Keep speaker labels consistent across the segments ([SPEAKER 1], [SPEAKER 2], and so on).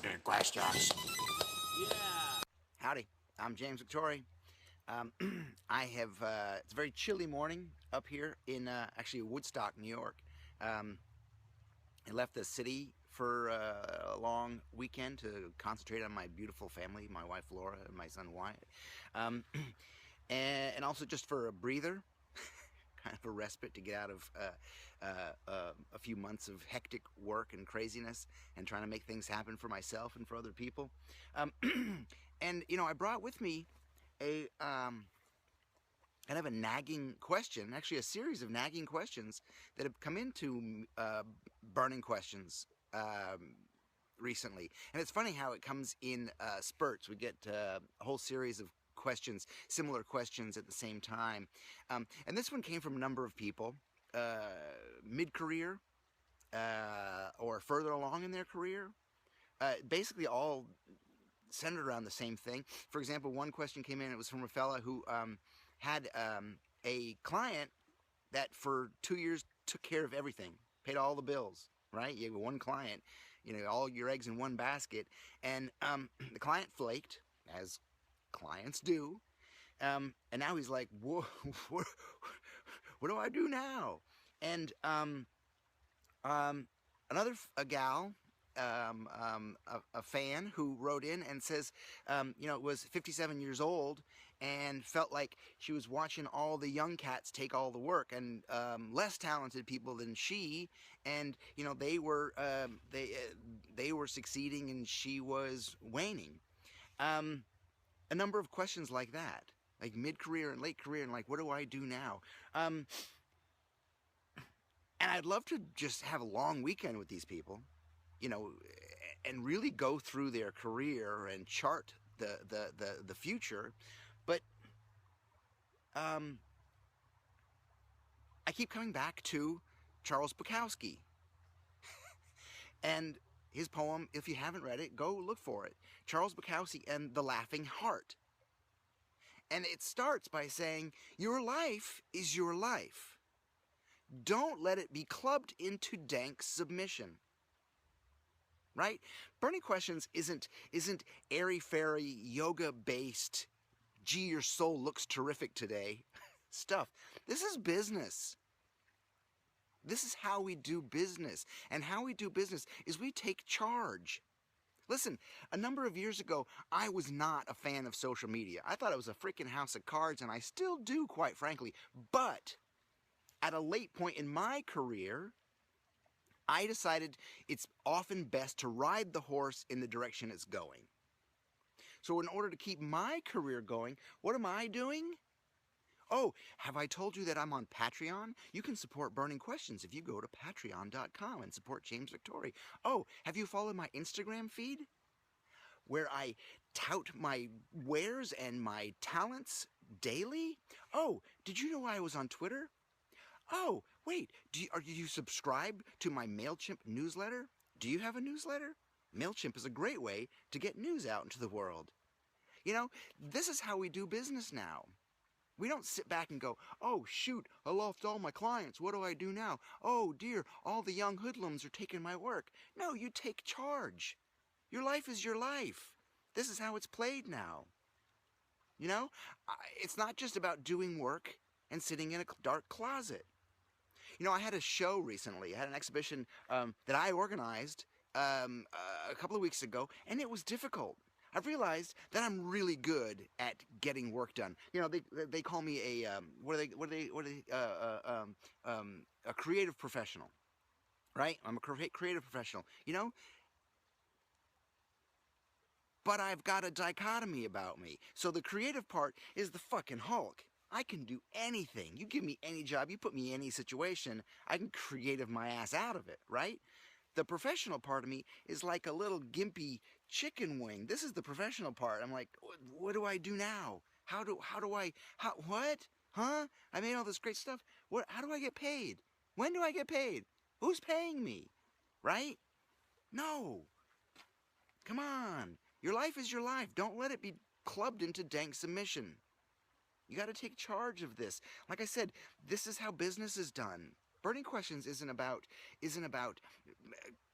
[SPEAKER 1] Burning Questions.
[SPEAKER 2] Yeah.
[SPEAKER 3] Howdy, I'm James Victori. I have, it's a very chilly morning up here in actually Woodstock, New York. I left the city for a long weekend to concentrate on my beautiful family, my wife Laura and my son Wyatt. And also just for a breather, kind of a respite to get out of a few months of hectic work and craziness and trying to make things happen for myself and for other people. And, you know, I brought with me a kind of a nagging question, actually a series of nagging questions that have come into Burning Questions recently. And it's funny how it comes in spurts. We get a whole series of questions, similar questions at the same time. And this one came from a number of people, mid-career or further along in their career. Basically all centered around the same thing. For example, one question came in, it was from a fella who had a client that for 2 years took care of everything, paid all the bills, right? You have one client, you know, all your eggs in one basket, and the client flaked, as clients do, and now he's like, what do I do now? And a gal, a fan who wrote in and says, you know, was 57 years old and felt like she was watching all the young cats take all the work and less talented people than she, and you know they were succeeding and she was waning. A number of questions like that, like mid-career and late career, and like, what do I do now? And I'd love to just have a long weekend with these people, you know, and really go through their career and chart the future. But I keep coming back to Charles Bukowski and his poem. If you haven't read it, go look for it. Charles Bukowski and the Laughing Heart. And it starts by saying, your life is your life. Don't let it be clubbed into dank submission. Right? Burning Questions isn't airy-fairy, yoga-based, gee, your soul looks terrific today stuff. This is business. This is how we do business. And how we do business is we take charge. Listen, a number of years ago, I was not a fan of social media. I thought it was a freaking house of cards, and I still do, quite frankly. But at a late point in my career, I decided it's often best to ride the horse in the direction it's going. So in order to keep my career going, what am I doing? Oh, have I told you that I'm on Patreon? You can support Burning Questions if you go to patreon.com and support James Victori. Oh, have you followed my Instagram feed, where I tout my wares and my talents daily? Oh, did you know I was on Twitter? Oh, wait, do you subscribe to my MailChimp newsletter? Do you have a newsletter? MailChimp is a great way to get news out into the world. You know, this is how we do business now. We don't sit back and go, oh, shoot, I lost all my clients. What do I do now? Oh, dear, all the young hoodlums are taking my work. No, you take charge. Your life is your life. This is how it's played now. You know, it's not just about doing work and sitting in a dark closet. You know, I had a show recently. I had an exhibition that I organized a couple of weeks ago, and it was difficult. I've realized that I'm really good at getting work done. You know, they call me a a creative professional, right? I'm a creative professional. You know, but I've got a dichotomy about me. So the creative part is the fucking Hulk. I can do anything. You give me any job, you put me in any situation, I can creative my ass out of it, right? The professional part of me is like a little gimpy chicken wing. This is the professional part. I'm like, what do I do now? What? Huh? I made all this great stuff. How do I get paid? When do I get paid? Who's paying me? Right? No. Come on. Your life is your life. Don't let it be clubbed into dank submission. You got to take charge of this. Like I said, this is how business is done. Burning Questions isn't about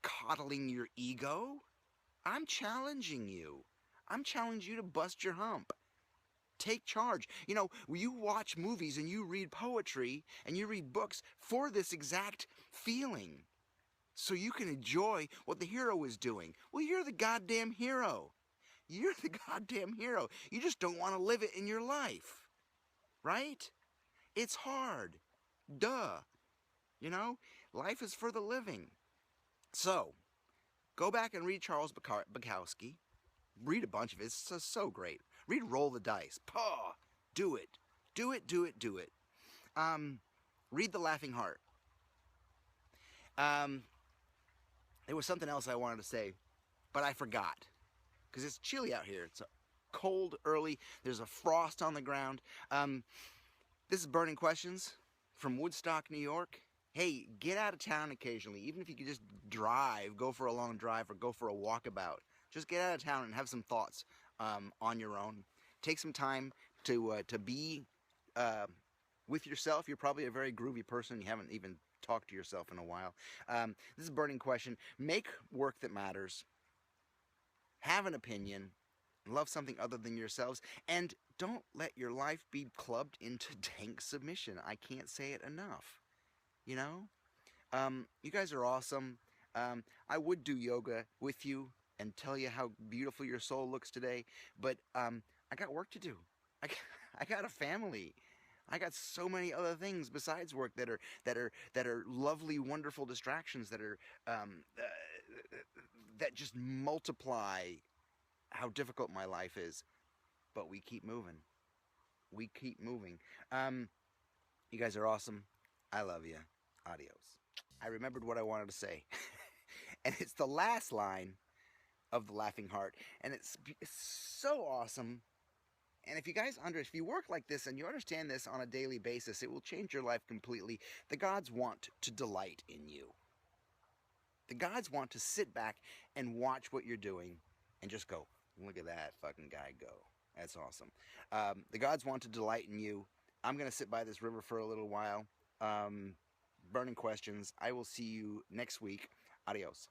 [SPEAKER 3] coddling your ego. I'm challenging you. I'm challenging you to bust your hump. Take charge. You know, you watch movies and you read poetry and you read books for this exact feeling. So you can enjoy what the hero is doing. Well, you're the goddamn hero. You're the goddamn hero. You just don't want to live it in your life. Right? It's hard. Duh. You know, life is for the living. So, go back and read Charles Bukowski. Read a bunch of it. It's so great. Read Roll the Dice. Paw. Do it. Do it, do it, do it. Read The Laughing Heart. There was something else I wanted to say, but I forgot. Because it's chilly out here. It's cold early. There's a frost on the ground. This is Burning Questions from Woodstock, New York. Hey, get out of town occasionally. Even if you could just drive, go for a long drive, or go for a walkabout. Just get out of town and have some thoughts on your own. Take some time to be with yourself. You're probably a very groovy person. You haven't even talked to yourself in a while. This is a burning question. Make work that matters. Have an opinion. Love something other than yourselves. And don't let your life be clubbed into dank submission. I can't say it enough. You know? You guys are awesome. I would do yoga with you and tell you how beautiful your soul looks today, but I got work to do. I got a family. I got so many other things besides work that are lovely, wonderful distractions that are that just multiply how difficult my life is. But we keep moving. We keep moving. You guys are awesome. I love you. Adios. I remembered what I wanted to say, and it's the last line of The Laughing Heart, and it's so awesome. And if you work like this and you understand this on a daily basis, it will change your life completely. The gods want to delight in you. The gods want to sit back and watch what you're doing and just go, look at that fucking guy go. That's awesome. The gods want to delight in you. I'm going to sit by this river for a little while. Burning questions. I will see you next week. Adios.